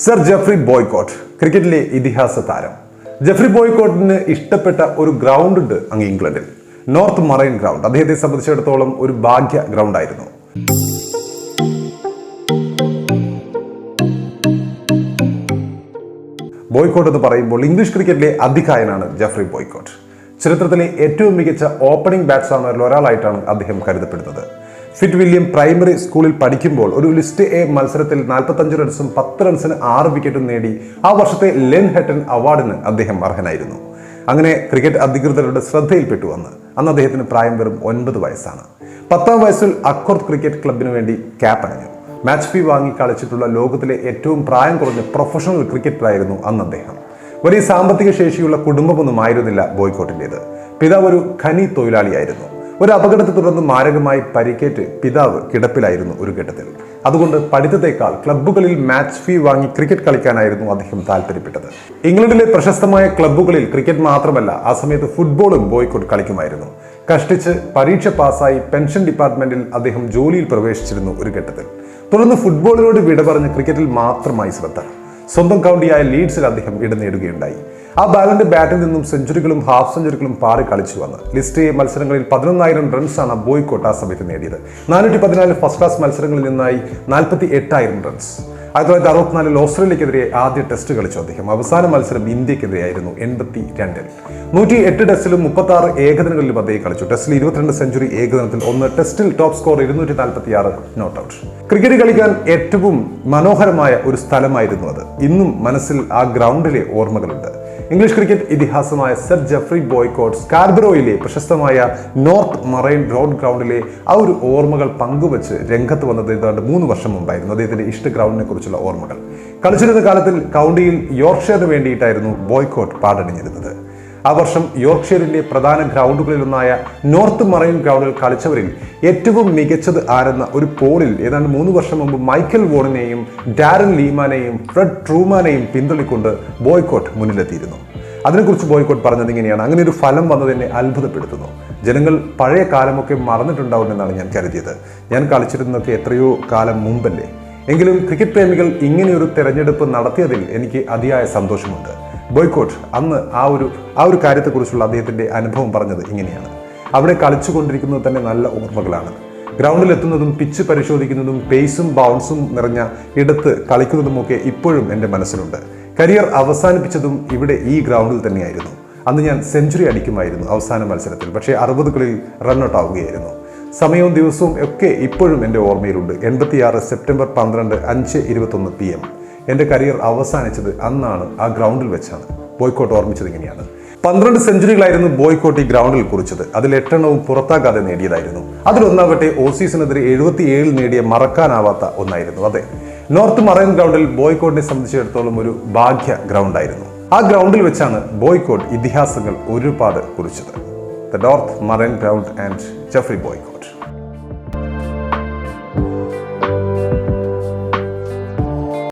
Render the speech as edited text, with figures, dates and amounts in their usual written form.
Sir Geoffrey boycott ക്രിക്കറ്റിലെ ഇതിഹാസ താരം. ജെഫ്രി ബോയ്കോട്ടിന് ഇഷ്ടപ്പെട്ട ഒരു ഗ്രൗണ്ട് ഉണ്ട് അങ്ങ് ഇംഗ്ലണ്ടിൽ, നോർത്ത് മറൈൻ ഗ്രൗണ്ട്. അദ്ദേഹത്തെ സംബന്ധിച്ചിടത്തോളം ഒരു ഭാഗ്യ ഗ്രൗണ്ട് ആയിരുന്നു. ബോയ്കോട്ട് എന്ന് പറയുമ്പോൾ ഇംഗ്ലീഷ് ക്രിക്കറ്റിലെ അതികായനാണ് ജെഫ്രി ബോയ്കോട്ട്. ചരിത്രത്തിലെ ഏറ്റവും മികച്ച ഓപ്പണിംഗ് ബാറ്റ്സ്മാനിൽ ഒരാളായിട്ടാണ് അദ്ദേഹം കരുതപ്പെടുന്നത്. ഫിറ്റ് വില്യം പ്രൈമറി സ്കൂളിൽ പഠിക്കുമ്പോൾ ഒരു ലിസ്റ്റ് എ മത്സരത്തിൽ 45 റൺസും 10 റൺസിന് 6 വിക്കറ്റും നേടി ആ വർഷത്തെ ലെൻ ഹട്ടൺ അവാർഡിന് അദ്ദേഹം അർഹനായിരുന്നു. അങ്ങനെ ക്രിക്കറ്റ് അധികൃതരുടെ ശ്രദ്ധയിൽപ്പെട്ടു. അന്ന് അദ്ദേഹത്തിന് പ്രായം വെറും 9 വയസ്സാണ്. 10ാം വയസ്സിൽ അക്കോർത്ത് ക്രിക്കറ്റ് ക്ലബിന് വേണ്ടി ക്യാപ്പ് അണിഞ്ഞു. മാച്ച് ഫീ വാങ്ങി കളിച്ചിട്ടുള്ള ലോകത്തിലെ ഏറ്റവും പ്രായം കുറഞ്ഞ പ്രൊഫഷണൽ ക്രിക്കറ്ററായിരുന്നു അന്ന് അദ്ദേഹം. വലിയ സാമ്പത്തിക ശേഷിയുള്ള കുടുംബമൊന്നും ആയിരുന്നില്ല ബോയ്കോട്ടിൻ്റെത്. പിതാവ് ഒരു ഖനി തൊഴിലാളിയായിരുന്നു. ഒരു അപകടത്തെ തുടർന്ന് മാരകമായി പരിക്കേറ്റ് പിതാവ് കിടപ്പിലായിരുന്നു ഒരു ഘട്ടത്തിൽ. അതുകൊണ്ട് പഠിത്തത്തെക്കാൾ ക്ലബ്ബുകളിൽ മാച്ച് ഫീ വാങ്ങി ക്രിക്കറ്റ് കളിക്കാനായിരുന്നു അദ്ദേഹം താല്പര്യപ്പെട്ടത്. ഇംഗ്ലണ്ടിലെ പ്രശസ്തമായ ക്ലബ്ബുകളിൽ ക്രിക്കറ്റ് മാത്രമല്ല, ആ സമയത്ത് ഫുട്ബോളും ബോയ്കോട്ട് കളിക്കുമായിരുന്നു. കഷ്ടിച്ച് പരീക്ഷ പാസ്സായി പെൻഷൻ ഡിപ്പാർട്ട്മെന്റിൽ അദ്ദേഹം ജോലിയിൽ പ്രവേശിച്ചിരുന്നു ഒരു ഘട്ടത്തിൽ. തുടർന്ന് ഫുട്ബോളിനോട് വിട പറഞ്ഞ് ക്രിക്കറ്റിൽ മാത്രമായി ശ്രദ്ധ. സ്വന്തം കൗണ്ടിയായ ലീഡ്സിൽ അദ്ദേഹം ഇടം നേടുകയുണ്ടായി. ആ ബാലന്റെ ബാറ്റിൽ നിന്നും സെഞ്ചുറികളും ഹാഫ് സെഞ്ചുറികളും പാറി കളിച്ചു വന്ന് ലിസ്റ്റ് എ മത്സരങ്ങളിൽ 11,000 റൺസാണ് ബോയ്കോട്ട് ആ സമയത്ത് നേടിയത്. 414 ഫസ്റ്റ് ക്ലാസ് മത്സരങ്ങളിൽ നിന്നായി 48,000 റൺസ്. 1964 ഓസ്ട്രേലിയക്കെതിരെ ആദ്യ ടെസ്റ്റ് കളിച്ചു അദ്ദേഹം. അവസാന മത്സരം ഇന്ത്യക്കെതിരെയായിരുന്നു 82-ൽ. 108 ടെസ്റ്റിലും 36 ഏകദിനങ്ങളിലും അദ്ദേഹം കളിച്ചു. ടെസ്റ്റിൽ 22 സെഞ്ചുറി, ഏകദിനത്തിൽ 1. ടെസ്റ്റിൽ top score 246 not out. Cricket കളിക്കാൻ ഏറ്റവും മനോഹരമായ ഒരു സ്ഥലമായിരുന്നു അത്. ഇന്നും മനസ്സിൽ ആ ഗ്രൗണ്ടിലെ ഓർമ്മകളുണ്ട്. ഇംഗ്ലീഷ് ക്രിക്കറ്റ് ഇതിഹാസമായ സർ ജെഫ്രി ബോയ്കോട്ട് സ്കാർബറോയിലെ പ്രശസ്തമായ നോർത്ത് മറൈൻ റോഡ് ഗ്രൗണ്ടിലെ ആ ഒരു ഓർമ്മകൾ പങ്കുവച്ച് രംഗത്ത് വന്നത് ഏതാണ്ട് 3 വർഷം മുമ്പായിരുന്നു. അദ്ദേഹത്തിന്റെ ഇഷ്ട ഗ്രൗണ്ടിനെ കുറിച്ചുള്ള ഓർമ്മകൾ. കളിച്ചിരുന്ന കാലത്തിൽ കൗണ്ടിയിൽ യോർക്ക്ഷയറിന് വേണ്ടിയിട്ടായിരുന്നു ബോയ്കോട്ട് പാടണിഞ്ഞിരുന്നത്. ആ വർഷം യോർക്ക്ഷയറിന്റെ പ്രധാന ഗ്രൗണ്ടുകളിലൊന്നായ നോർത്ത് മറൈൻ ഗ്രൗണ്ടിൽ കളിച്ചവരിൽ ഏറ്റവും മികച്ചത് ആരെന്ന ഒരു പോളിൽ ഏതാണ്ട് 3 വർഷം മുമ്പ് മൈക്കൽ വോണിനെയും ഡാരൻ ലീമാനെയും ഫ്രെഡ് ട്രൂമാനെയും പിന്തള്ളിക്കൊണ്ട് ബോയ്കോട്ട് മുന്നിലെത്തിയിരുന്നു. അതിനെക്കുറിച്ച് ബോയ്കോട്ട് പറഞ്ഞത് ഇങ്ങനെയാണ്: അങ്ങനെ ഒരു ഫലം വന്നത് എന്നെ അത്ഭുതപ്പെടുത്തുന്നു. ജനങ്ങൾ പഴയ കാലമൊക്കെ മറന്നിട്ടുണ്ടാവുമെന്നാണ് ഞാൻ കരുതിയത്. ഞാൻ കളിച്ചിരുന്നതൊക്കെ എത്രയോ കാലം മുമ്പല്ലേ. എങ്കിലും ക്രിക്കറ്റ് പ്രേമികൾ ഇങ്ങനെയൊരു തെരഞ്ഞെടുപ്പ് നടത്തിയതിൽ എനിക്ക് അതിയായ സന്തോഷമുണ്ട്. ബോയ്കോട്ട് അന്ന് ആ ഒരു കാര്യത്തെക്കുറിച്ചുള്ള അദ്ദേഹത്തിന്റെ അനുഭവം പറഞ്ഞത് ഇങ്ങനെയാണ്: അവിടെ കളിച്ചുകൊണ്ടിരിക്കുന്നത് തന്നെ നല്ല ഓർമ്മകളാണ്. ഗ്രൗണ്ടിൽ എത്തുന്നതും പിച്ച് പരിശോധിക്കുന്നതും പേസും ബൗൺസും നിറഞ്ഞ ഇടത്ത് കളിക്കുന്നതുമൊക്കെ ഇപ്പോഴും എൻ്റെ മനസ്സിലുണ്ട്. കരിയർ അവസാനിപ്പിച്ചതും ഇവിടെ ഈ ഗ്രൗണ്ടിൽ തന്നെയായിരുന്നു. അന്ന് ഞാൻ സെഞ്ചുറി അടിക്കുമായിരുന്നു അവസാന മത്സരത്തിൽ. പക്ഷേ 60 കളിൽ റൺഔട്ട് ആവുകയായിരുന്നു. സമയവും ദിവസവും ഒക്കെ ഇപ്പോഴും എൻ്റെ ഓർമ്മയിലുണ്ട്. 86 സെപ്റ്റംബർ 12 5:21 PM. എൻ്റെ കരിയർ അവസാനിച്ചത് അന്നാണ്, ആ ഗ്രൗണ്ടിൽ വെച്ചാണ്. ബോയ്കോട്ട് ഓർമ്മിച്ചത് ഇങ്ങനെയാണ്: 12 സെഞ്ചുറികളായിരുന്നു ബോയ്കോട്ട് ഈ ഗ്രൗണ്ടിൽ കുറിച്ചത്. അതിൽ 8 എണ്ണവും പുറത്താകാതെ നേടിയതായിരുന്നു. അതിലൊന്നാവട്ടെ ഓസീസിനെതിരെ 77 നേടിയ മറക്കാനാവാത്ത ഒന്നായിരുന്നു. അതെ, നോർത്ത് മറൈൻ ഗ്രൗണ്ടിൽ ബോയ്കോട്ടിനെ സംബന്ധിച്ചിടത്തോളം ഒരു ഭാഗ്യ ഗ്രൗണ്ടായിരുന്നു. ആ ഗ്രൗണ്ടിൽ വെച്ചാണ് ബോയ്കോട്ട് ഇതിഹാസങ്ങൾ ഒരുപാട് കുറിച്ചത്. The North Marine Ground and Geoffrey boycott.